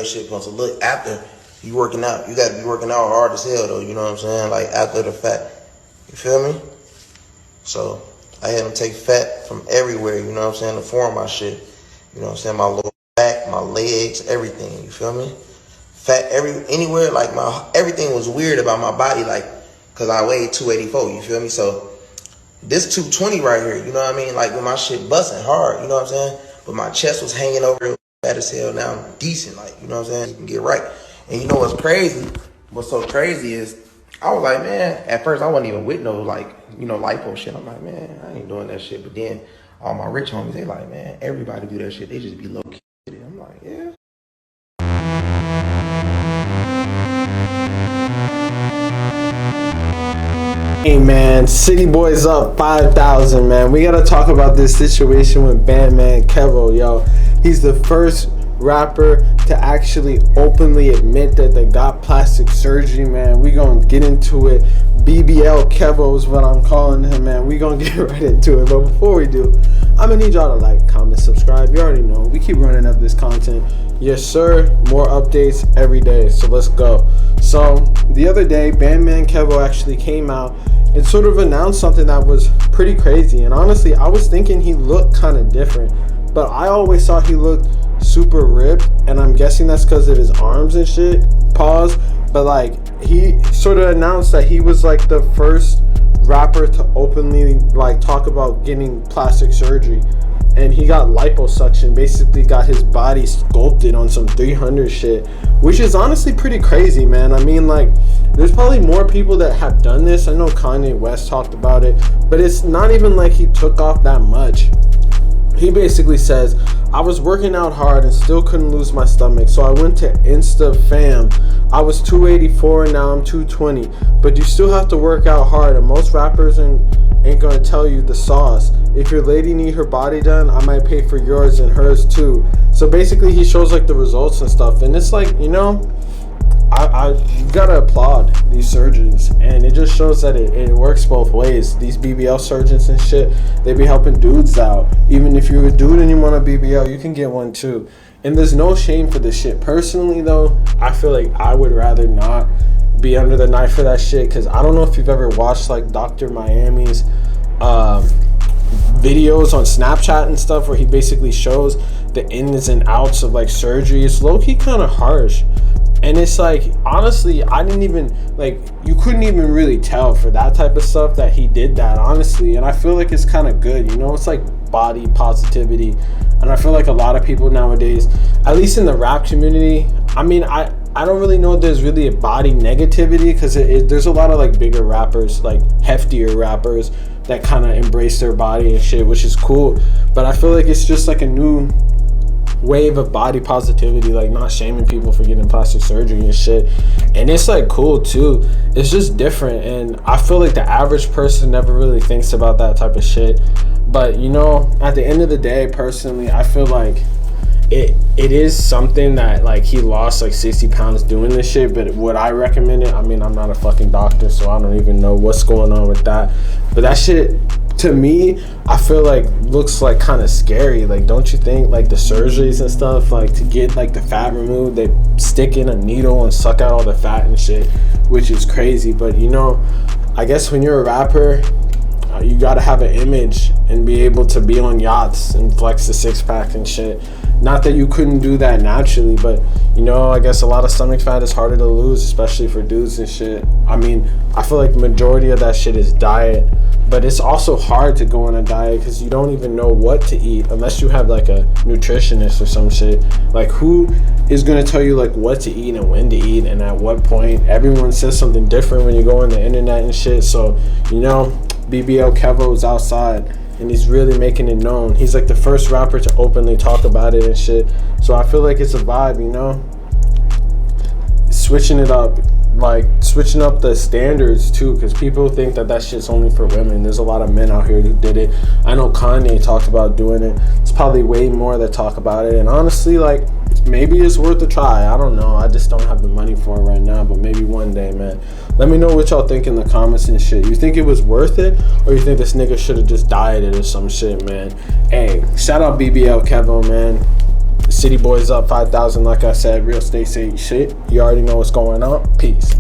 your shit supposed to look after you working out. You gotta be working out hard as hell though, you know what I'm saying? Like after the fact. You feel me? So I had him take fat from everywhere, you know what I'm saying, to form my shit. You know what I'm saying? My lower back, my legs, everything, you feel me? Fat anywhere, like everything was weird about my body, like, cause I weighed 284, you feel me? So this 220 right here, you know what I mean? Like with my shit busting hard, you know what I'm saying? But my chest was hanging over fat as hell. Now I'm decent, like, you know what I'm saying? You can get right. And you know what's crazy? What's so crazy is I was like, man, at first I wasn't even with no, like, you know, lipo shit. I'm like, man, I ain't doing that shit. But then all my rich homies, they like, man, everybody do that shit. They just be low key. I'm like, yeah. Hey man, City Boys up 5,000, man. We gotta talk about this situation with Bandman Kevo, yo. He's the first rapper to actually openly admit that they got plastic surgery, man. We gonna get into it. BBL Kevo is what I'm calling him, man. We gonna get right into it. But before we do, I'm gonna need y'all to like, comment, subscribe. You already know, we keep running up this content. Yes, sir. More updates every day. So let's go. So the other day, Bandman Kevo actually came out and sort of announced something that was pretty crazy. And honestly, I was thinking he looked kind of different, but I always thought he looked super ripped, and I'm guessing that's because of his arms and shit. Pause. But like, he sort of announced that he was like the first rapper to openly like talk about getting plastic surgery, and he got liposuction, basically got his body sculpted on some 300 shit, which is honestly pretty crazy, man. I mean, like, there's probably more people that have done this. I know Kanye West talked about it, but it's not even like he took off that much. He basically says, I was working out hard and still couldn't lose my stomach, so I went to InstaFam. I was 284 and now I'm 220, but you still have to work out hard, and most rappers ain't gonna tell you the sauce. If your lady need her body done, I might pay for yours and hers too. So basically he shows like the results and stuff, and it's like, you know, I gotta applaud these surgeons, and it just shows that it works both ways. These BBL surgeons and shit, they be helping dudes out. Even if you're a dude and you want a BBL, you can get one too. And there's no shame for this shit. Personally though, I feel like I would rather not be under the knife for that shit, because I don't know if you've ever watched like Dr. Miami's videos on Snapchat and stuff, where he basically shows the ins and outs of like surgery. It's low-key kind of harsh. And it's like, honestly, I didn't even, like, you couldn't even really tell for that type of stuff that he did that, honestly. And I feel like it's kind of good, you know? It's like body positivity. And I feel like a lot of people nowadays, at least in the rap community, I mean, I don't really know if there's really a body negativity, because there's a lot of like bigger rappers, like heftier rappers, that kind of embrace their body and shit, which is cool. But I feel like it's just like a new wave of body positivity, like not shaming people for getting plastic surgery and shit. And it's like cool too. It's just different, and I feel like the average person never really thinks about that type of shit. But you know, at the end of the day, personally, I feel like it is something that, like, he lost like 60 pounds doing this shit. But would I recommend it? I mean, I'm not a fucking doctor, so I don't even know what's going on with that. But that shit, to me, I feel like looks like kind of scary. Like, don't you think, like, the surgeries and stuff, like, to get like the fat removed, they stick in a needle and suck out all the fat and shit, which is crazy. But you know, I guess when you're a rapper, you gotta have an image and be able to be on yachts and flex the six-pack and shit. Not that you couldn't do that naturally, but you know, I guess a lot of stomach fat is harder to lose, especially for dudes and shit. I mean, I feel like the majority of that shit is diet, but it's also hard to go on a diet because you don't even know what to eat unless you have like a nutritionist or some shit. Like, who is gonna tell you like what to eat and when to eat and at what point? Everyone says something different when you go on the internet and shit. So, you know, BBL Kevo is outside and he's really making it known. He's like the first rapper to openly talk about it and shit. So I feel like it's a vibe, you know? Switching it up, like switching up the standards too, because people think that that shit's only for women. There's a lot of men out here who did it. I know Kanye talked about doing it. It's probably way more that talk about it. And honestly, like, maybe it's worth a try. I don't know. I just don't have the money for it right now, but maybe one day, man. Let me know what y'all think in the comments and shit. You think it was worth it, or you think this nigga should have just dieted or some shit, man? Hey, shout out BBL Kevo, man. City Boys up 5,000. Like I said, real estate say shit. You already know what's going on. Peace.